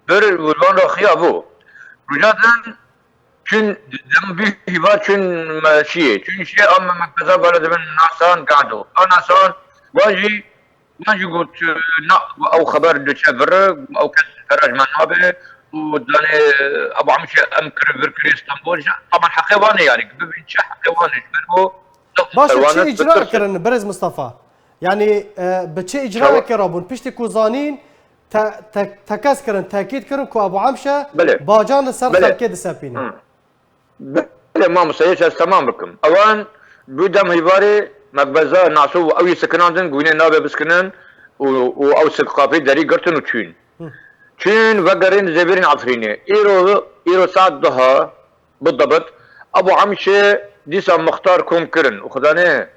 Speaker 1: بر ولوان رخيا بو رجعتن چون دم بي هبا چون ماشيه چون شيء اما مكذا بلد من ناسان قعدوا ناسان واجي قلت او خبر دشبر او كسر فرج من نابه وداني ابو عمشي امكر بركري اسطنبول طبعا حقيواني يعني بنش حقيواني برو باش شي اجراء كرن برز مصطفى يعني بتشي اجراء كرابون بيشتي كوزانين تكاس كرن تاكيد كرن كو ابو عمشه باجان سر خلكي دسابين
Speaker 9: بله ما مسيش تمام بكم اوان بودم هيباري مقبزه ناسو او يسكناندن قوينه نابه بسكنن او سقافي دري قرتن وتشين چين وقرين زبيرين عفريني ايرو ساعة ضحى بالضبط ابو عمشه ديسا مختار كوم كرن وخداني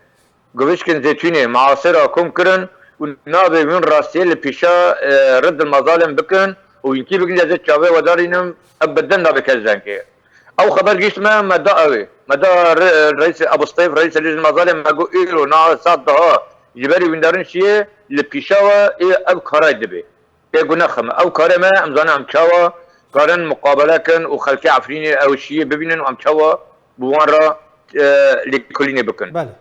Speaker 9: قويشكن زيتوني معاصرة كوم كرن ونابي من راسي اللي بيشا رد المظالم بكن وينكي بكن جازت شاوي ودارينم ابدا نابي كزانكي او خبر جيش ما مدى اوي مدى رئيس ابو سطيف رئيس لجنة المظالم ما قو ايرو نا ساعة ضحى جباري ويندارن شيه اللي بيشاوا ايه اب كراي دبي يقولنا خم او كارما امزانا عم تشاوا قارن مقابله كن وخلكي عفريني او شيء ببينن وعم تشاوا بوان لكليني بكن
Speaker 1: بله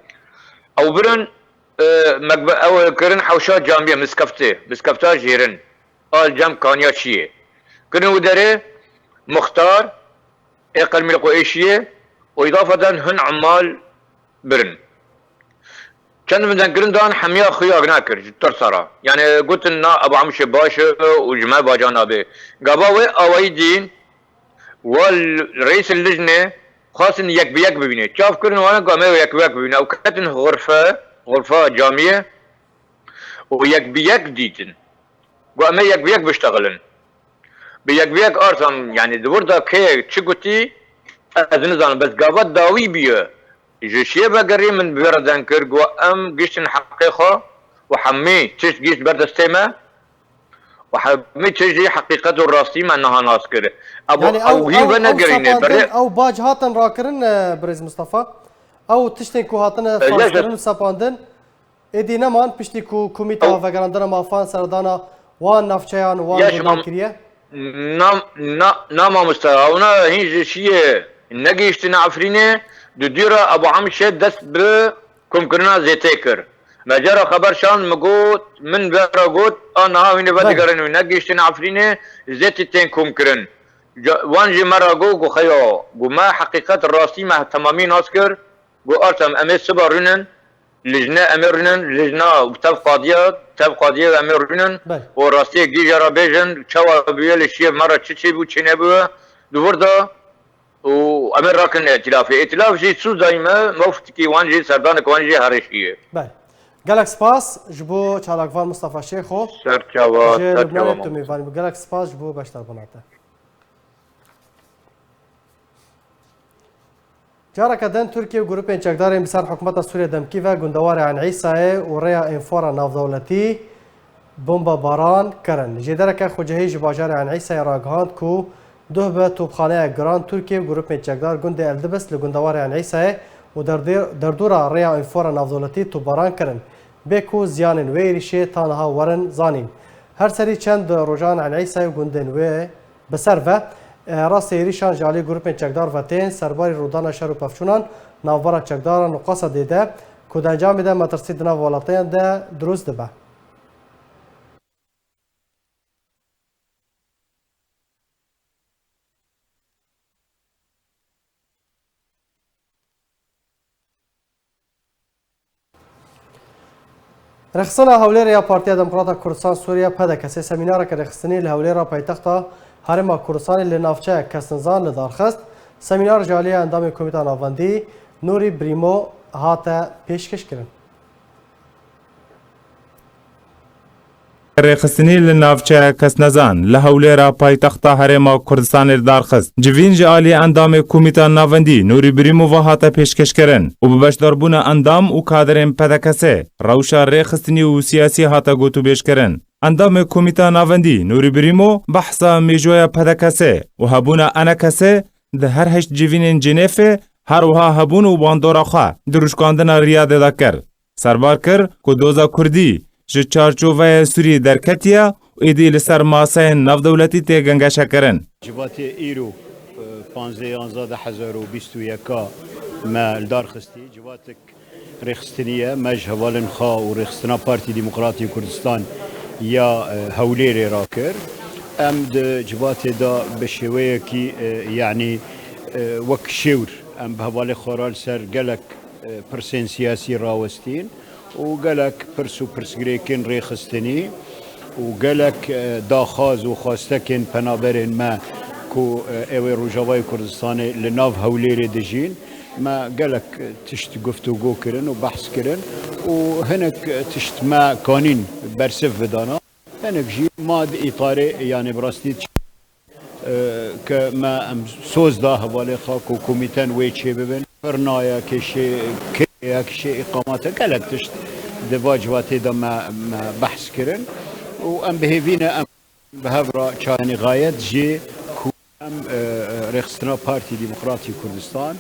Speaker 9: او برن او كرن حوشات جامبيا مسكفتا جيرن قال جام كانيا شيء كن ودري مختار اقل ملقو ايشيه واضافه هن عمال برن كان من ذكرن دان حمية خيار ناكر ترسرا يعني قلت إن أبو عمش باشا وجماعة باجانا به قباوي أوي دين والرئيس اللجنة خاص إن يك بيك ببينه شاف كرن وأنا قاموا يك بيك ببينه أو كاتن غرفة جامعية ويك بيك ديتن قاموا يك بيك بيشتغلن بيك بيك أرسم يعني دوردا كي تشكوتي أذن بس قابات داوي بيه جشيه بقري من بردن كرجو أم جيشن حقيقة وحمي تش جيش بردستيمة وحمي تجي حقيقته الراسيمة أنها ناسكره
Speaker 1: يعني
Speaker 9: أو هي بنقرينه
Speaker 1: أو باج هاتن راكرن بريز مصطفى أو تشتكو هاتن فاسكرن ساباندن إدي نمان بشتكو كوميتا وفقراندنا مافان سردانا وان نافشيان وان بولانكريا
Speaker 9: نام مستراونا هي جشيه نجيشتنا عفرينه ديرا ابو عمشه دست بكم كرنا زيتيكر ما جرى خبر شان مقوت من برا قوت انا هاوين بدي قرن نجيشتنا عفرينه زيتين كم كرن وانجي مره قو خيو قو ما حقيقه الراسي ما تمامين اسكر قو ارتم امي سبرنن لجنه امرنن لجنه تبقى قضيه امرنن وراسي جيجرا بيجن تشوا بيل الشيء مره تشي بو تشنبو دوردا وامر راكن ائتلاف جي سو دايما مفتكي وانجي سردانك وانجي هرشيه
Speaker 1: باي جالك سباس جبو تشالاكفان مصطفى شيخو
Speaker 9: سرچاوا
Speaker 1: جالك سباس جبو باشتر بناته جارك دن تركيا وجروبين چکدارين بسر حكومت سوريا دمكيفا گندوار عن عيسى وريا انفورا ناف دولتي بومبا باران كرن جدرك خوجهي جباجار عن عيسى راغهاند كو دوه توبخانه گران ترکیه و گروپ چکدار گند الدبس لگندوار عن عیسى و در دورا ریا انفورا نافدولتی توباران کرن بکو زیان ویریشه تانها ورن زانین هر سری چند روزان عن عیسى و گندن و بسر و راست ایریشان جالی گروپ چکدار و تین سرباری رودان شهر و پفچونان نافبارا چکداران و قصد دیده کود انجام ده مترسید ناف ولاتین ده دروز دبه رخصنا هوليرا بارتيا ديمقراطا كردستان سوريا بدا كسي سمينارا كرخصني لهوليرا بايتختا هرما كردستان اللي نافچه كسنزان لدارخست سمينار جالية اندام كوميتا نافندي نوري بريمو هاتا پیشکش کرن
Speaker 10: رخصتنی لنافچه کسنزان لهوليرا پایتختا هرما کردستان دارخست جوین جالی اندام کمیته ناوندی نوری بریمو و هاتا پیشکش کرن و ببشداربون اندام و کادرین پدکسه روشا رخصتنی و سیاسی هاتا گوتو بیش کرن اندام کمیته ناوندی نوری بریمو بحثا میجویا پدکسه و هبونا انا کسه ده هر هشت جوین جنیفه هر وها هبون و باندورا خواه دروشکاندن ریاده دا کر سربار کر که دوزا کردی ji çarçovaya Sûriyê derketiye û êdî li ser masayên navdewletî tê gengeşa kirin.
Speaker 11: Civatê îro 15/11/2021 me li dar xistî civatek rêxistiniye me ji hevalên xwe û Rêxistina Partî Demokratîk Kurdistan ya Hewlêrê rakir. Em di civatê da bi şêweyekî yanî wek şêwr em bi hevalê xwe ra li ser gelek pirsên siyasî rawestîn و گلک پرس و پرسگریکن ریخستنی و گلک داخاز و خواستکن پنابرین ما کو اوی روجاوای کردستان لناف هولیری دجین ما گلک تشت گفتگو کرن و بحث کرن و هنک تشت ما کانین برسف بدانا هنک جی ماد ایطاره یعنی براستی که ما سوز دا حوالی خاک و کمیتن وی چه ببین فرنایا کشی کشی اقامت گلک تشت دواجواتی دا ما بحث کرن و ام بهیوینه ام بهورا چانی غایت جی کو ام رخصتنا پارتی دموکراتی کردستان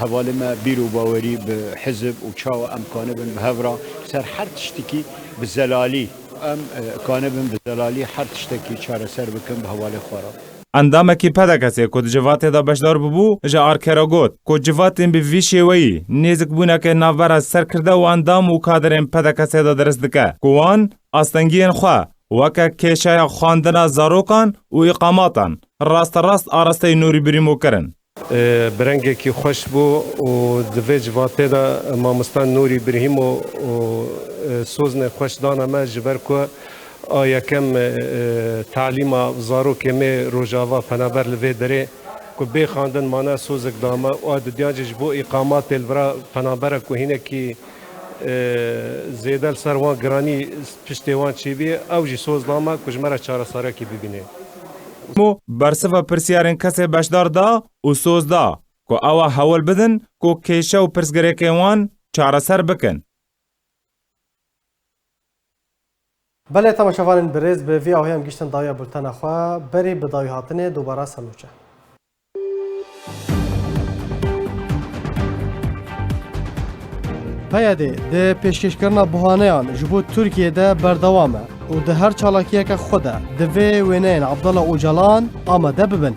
Speaker 11: حوالی ما بیرو باوری به حزب و چاو ام کانبن بهورا سر هر تشتکی بزلالی ام کانبن بزلالی هر تشتکی چاره سر بکن به حوالی خورا
Speaker 10: اندامکی پدکسه که جوات دا بشدار ببو جا آرکرا گوت که جواتین به ویشی وی نیزک بونه که ناور از سر کرده و اندام و کادرین پدکسه دا درست دکه که وان آستنگین خواه وکه کشای خواندن زاروکان و اقاماتان راست آرسته نوری بریمو کرن.
Speaker 12: برنگێکی خۆش بوو و divê civatê de mamostan Nûrî Birhîm û sozine xweş dana me ji ber ku a yekem talîma zarokê me Rojava penaber li vê derê ku bê xandin mane sozek dame a didiyan ji bo îqamatê li vira penabera ku hinekî zêde li ser wan giranî piştê wan çêbî ew jî soz dame ku ji me re çaresarekî bibîne.
Speaker 10: مو برسفا پرسیارن کسی بشدار دا و سوز دا که اوا حول بدن که کیشه و پرسگره وان چاره سر بکن.
Speaker 1: بله تماشاوان برز به وی آهی هم گشتن داویا بلتن خواه بری به داوی هاتنه دوباره سلوچه. پیاده ده پیشکشکرنا بوهانیان جبو ترکیه ده بردوامه و ده هر چالاکیه که خوده ده وی وینین عبدالله اوجلان آمده ببن.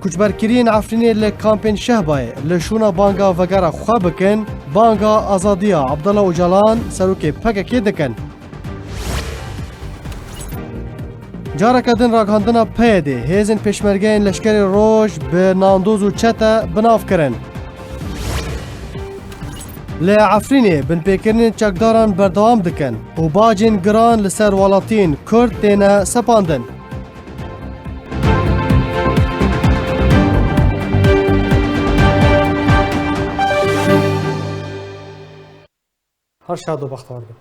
Speaker 1: کچبرکرین عفرینی لکامپین شهبای لشونا بانگا وگره خواه بکن بانگا آزادیا عبدالله اوجلان سروک پککی دکن. جارک دن راگهاندنا پیاده هیزن پیشمرگین لشکر روش به ناندوز و چته بناف کرن. لی عفرینی بن پیکرین چکداران بردوام دکن و باجین گران لسر والاتین کرد تینه سپاندن. هر شاد و بختوار بن.